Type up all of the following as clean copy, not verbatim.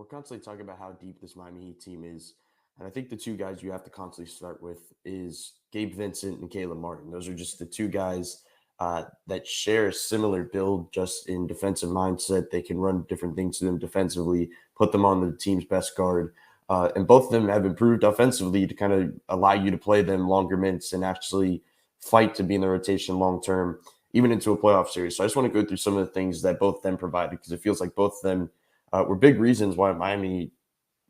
we're constantly talking about how deep this Miami Heat team is. And I think the two guys you have to constantly start with is Gabe Vincent and Caleb Martin. Those are just the two guys that share a similar build just in defensive mindset. They can run different things to them defensively, put them on the team's best guard. And both of them have improved offensively to kind of allow you to play them longer minutes and actually fight to be in the rotation long term, even into a playoff series. So I just want to go through some of the things that both of them provided because it feels like both of them were big reasons why Miami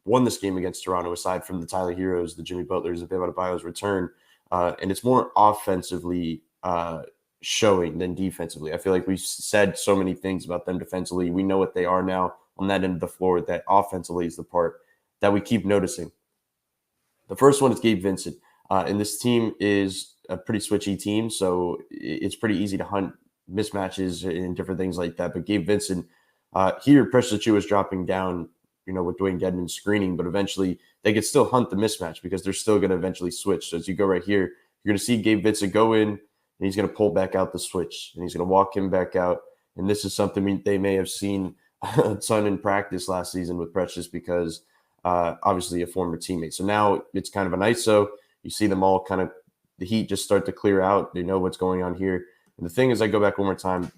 won this game against Toronto, aside from the Tyler Heroes, the Jimmy Butlers, and Bam Adebayo's return. And it's more offensively showing than defensively. I feel like we've said so many things about them defensively. We know what they are now on that end of the floor. That offensively is the part that we keep noticing. The first one is Gabe Vincent. And this team is a pretty switchy team, so it's pretty easy to hunt mismatches and different things like that. But Gabe Vincent, here, Precious Achiuwa is dropping down, with Dwayne Dedman screening, but eventually they could still hunt the mismatch because they're still going to eventually switch. So as you go right here, you're going to see Gabe Vincent go in, and he's going to pull back out the switch, and he's going to walk him back out. And this is something they may have seen a ton in practice last season with Precious because obviously a former teammate. So now it's kind of an ISO. You see them all kind of, the Heat just start to clear out. They know what's going on here. And the thing is, I go back one more time,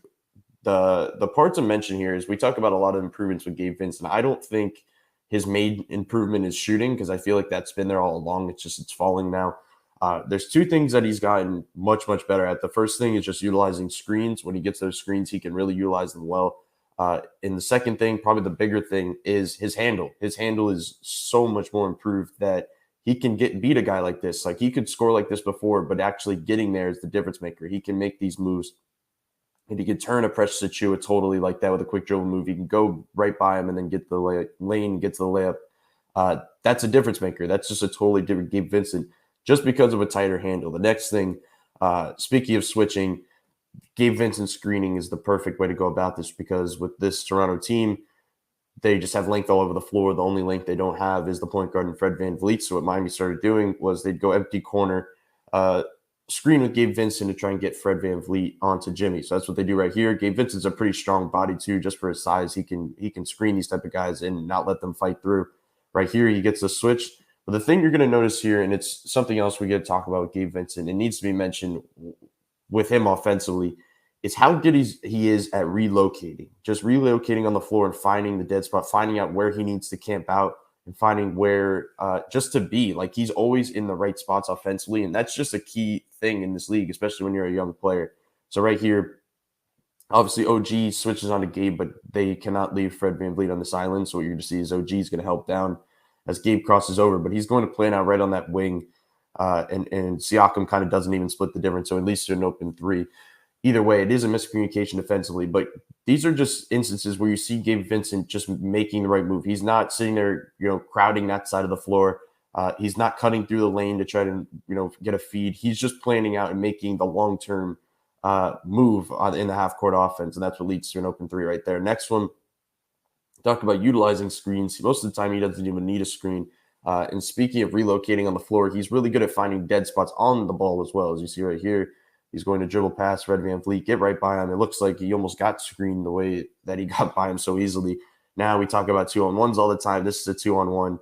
the part to mention here is we talk about a lot of improvements with Gabe Vincent. I don't think his main improvement is shooting because I feel like that's been there all along. It's falling now. There's two things that he's gotten much, much better at. The first thing is just utilizing screens. When he gets those screens, he can really utilize them well. And the second thing, probably the bigger thing, is his handle. His handle is so much more improved that he can beat a guy like this. Like he could score like this before, but actually getting there is the difference maker. He can make these moves. And he could turn a Precious Achiuwa totally like that with a quick dribble move. He can go right by him and then get the lane, get to the layup. That's a difference maker. That's just a totally different Gabe Vincent just because of a tighter handle. The next thing, speaking of switching, Gabe Vincent screening is the perfect way to go about this because with this Toronto team, they just have length all over the floor. The only length they don't have is the point guard and Fred VanVleet. So what Miami started doing was they'd go empty corner, screen with Gabe Vincent to try and get Fred VanVleet onto Jimmy. So that's what they do right here. Gabe Vincent's a pretty strong body too, just for his size. He can screen these type of guys and not let them fight through. Right here, he gets the switch. But the thing you're going to notice here, and it's something else we get to talk about with Gabe Vincent, it needs to be mentioned with him offensively, is how good he is at relocating. Just relocating on the floor and finding the dead spot, finding out where he needs to camp out, and finding where just to be. Like he's always in the right spots offensively, and that's just a key thing in this league, especially when you're a young player. So right here, obviously OG switches on to Gabe, but they cannot leave Fred VanVleet on this island. So what you're going to see is OG is going to help down as Gabe crosses over, but he's going to plan out right on that wing, and Siakam kind of doesn't even split the difference, so at least an open three. Either way, it is a miscommunication defensively, but these are just instances where you see Gabe Vincent just making the right move. He's not sitting there, crowding that side of the floor. He's not cutting through the lane to try to, get a feed. He's just planning out and making the long-term move in the half-court offense, and that's what leads to an open three right there. Next one, talk about utilizing screens. Most of the time, he doesn't even need a screen. And speaking of relocating on the floor, he's really good at finding dead spots on the ball as well, as you see right here. He's going to dribble past Fred VanVleet, get right by him. It looks like he almost got screened the way that he got by him so easily. Now we talk about 2-on-1s all the time. This is a 2-on-1.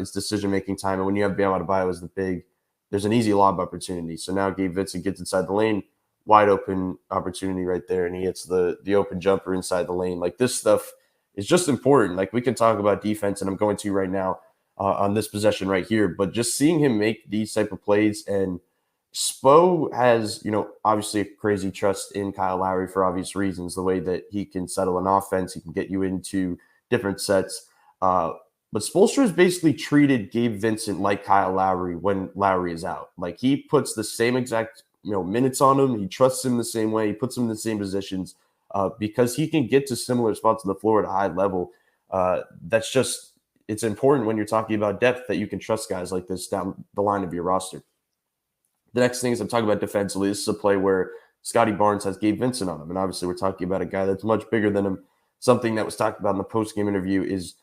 It's decision-making time. And when you have Bam Adebayo as the big, there's an easy lob opportunity. So now Gabe Vincent gets inside the lane, wide open opportunity right there, and he hits the open jumper inside the lane. Like this stuff is just important. Like we can talk about defense, and I'm going to right now on this possession right here. But just seeing him make these type of plays, and Spo has, obviously a crazy trust in Kyle Lowry for obvious reasons, the way that he can settle an offense, he can get you into different sets. But Spoelstra has basically treated Gabe Vincent like Kyle Lowry when Lowry is out. Like he puts the same exact, minutes on him. He trusts him the same way. He puts him in the same positions because he can get to similar spots on the floor at a high level. It's important when you're talking about depth that you can trust guys like this down the line of your roster. The next thing is I'm talking about defensively. This is a play where Scotty Barnes has Gabe Vincent on him. And obviously we're talking about a guy that's much bigger than him. Something that was talked about in the post-game interview is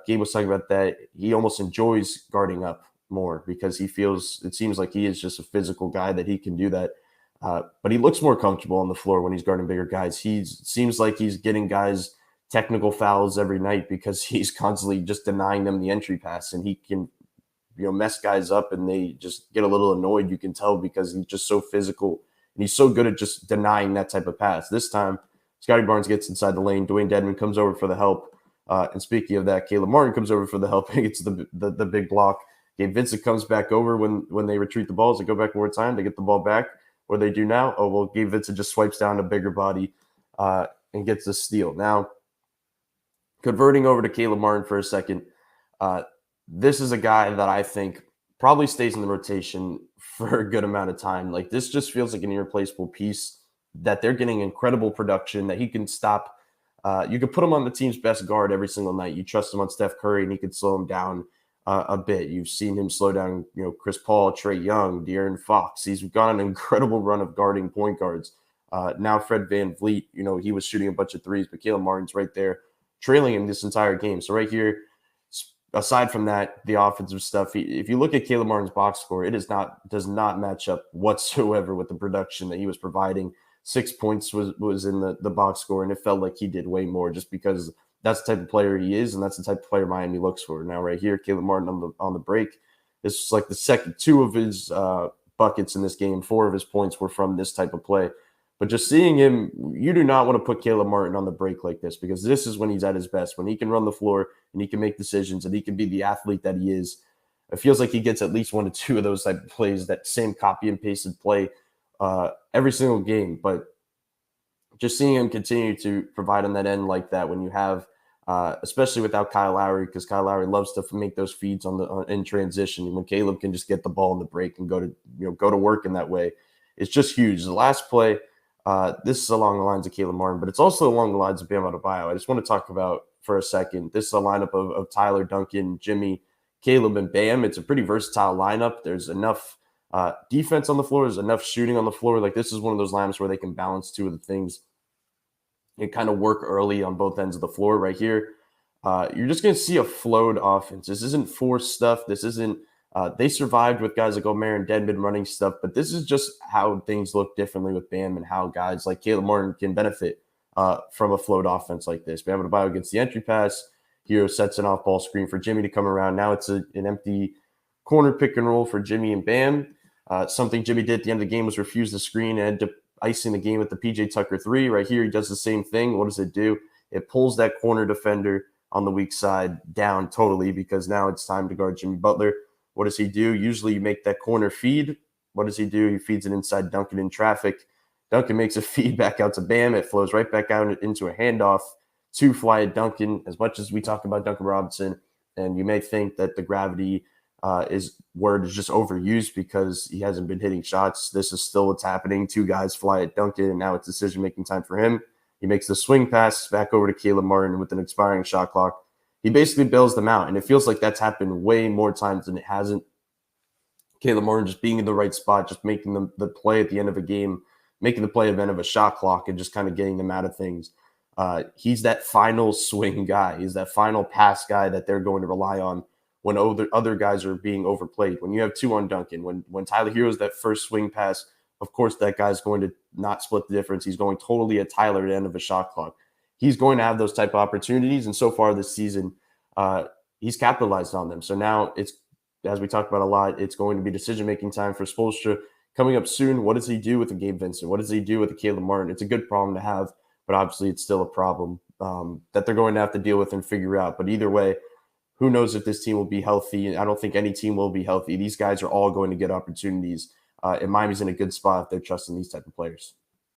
Gabe was talking about that he almost enjoys guarding up more because it seems like he is just a physical guy that he can do that. But he looks more comfortable on the floor when he's guarding bigger guys. He seems like he's getting guys technical fouls every night because he's constantly just denying them the entry pass, and he can mess guys up and they just get a little annoyed. You can tell because he's just so physical and he's so good at just denying that type of pass. This time, Scotty Barnes gets inside the lane. Dwayne Dedman comes over for the help. And speaking of that, Caleb Martin comes over for the help. He gets the big block. Gabe Vincent comes back over when they retreat the balls. They go back more time. They get the ball back. What do they do now? Oh, well, Gabe Vincent just swipes down a bigger body and gets the steal. Now, converting over to Caleb Martin for a second, this is a guy that I think probably stays in the rotation for a good amount of time. Like, this just feels like an irreplaceable piece that they're getting incredible production, that he can stop. You could put him on the team's best guard every single night. You trust him on Steph Curry, and he could slow him down a bit. You've seen him slow down, Chris Paul, Trae Young, De'Aaron Fox. He's got an incredible run of guarding point guards. Now Fred VanVleet, he was shooting a bunch of threes, but Caleb Martin's right there trailing him this entire game. So right here, aside from that, the offensive stuff, if you look at Caleb Martin's box score, it does not match up whatsoever with the production that he was providing. 6 points was in the box score, and it felt like he did way more just because that's the type of player he is, and that's the type of player Miami looks for. Now right here, Caleb Martin on the break. This is like the second 2 of his buckets in this game. 4 of his points were from this type of play. But just seeing him, you do not want to put Caleb Martin on the break like this, because this is when he's at his best, when he can run the floor and he can make decisions and he can be the athlete that he is. It feels like he gets at least 1 to 2 of those type of plays, that same copy and pasted play every single game. But just seeing him continue to provide on that end like that, when you have, especially without Kyle Lowry, because Kyle Lowry loves to make those feeds in transition, and when Caleb can just get the ball in the break and go to work in that way, it's just huge. The last play. This is along the lines of Caleb Martin, but it's also along the lines of Bam Adebayo. I just want to talk about for a second. This is a lineup of Tyler, Duncan, Jimmy, Caleb, and Bam. It's a pretty versatile lineup. There's enough defense on the floor. There's enough shooting on the floor. Like, this is one of those lineups where they can balance 2 of the things and kind of work early on both ends of the floor. Right here, you're just going to see a flowed offense. This isn't forced stuff. This isn't they survived with guys like Omer and Dedman running stuff, but this is just how things look differently with Bam, and how guys like Caleb Martin can benefit from a flowed offense like this. Bam Adebayo gets the entry pass. Hero sets an off-ball screen for Jimmy to come around. Now it's an empty corner pick and roll for Jimmy and Bam. Something Jimmy did at the end of the game was refuse the screen and end up icing the game with the PJ Tucker 3. Right here, he does the same thing. What does it do? It pulls that corner defender on the weak side down totally, because now it's time to guard Jimmy Butler. What does he do? Usually you make that corner feed. What does he do? He feeds it inside Duncan in traffic. Duncan makes a feed back out to Bam. It flows right back out into a handoff to Fly Duncan. As much as we talk about Duncan Robinson, and you may think that the gravity is just overused because he hasn't been hitting shots, this is still what's happening. 2 guys fly at Duncan, and now it's decision-making time for him. He makes the swing pass back over to Caleb Martin with an expiring shot clock. He basically bails them out, and it feels like that's happened way more times than it hasn't. Caleb Martin just being in the right spot, just making the play at the end of a game, making the play at the end of a shot clock, and just kind of getting them out of things. He's that final swing guy. He's that final pass guy that they're going to rely on when other guys are being overplayed. When you have 2 on Duncan, when Tyler Hero's that first swing pass, of course that guy's going to not split the difference. He's going totally at Tyler at the end of a shot clock. He's going to have those type of opportunities, and so far this season, he's capitalized on them. So now it's, as we talked about a lot, it's going to be decision-making time for Spoelstra coming up soon. What does he do with the Gabe Vincent? What does he do with the Caleb Martin? It's a good problem to have, but obviously it's still a problem that they're going to have to deal with and figure out. But either way, who knows if this team will be healthy? I don't think any team will be healthy. These guys are all going to get opportunities, and Miami's in a good spot if they're trusting these type of players.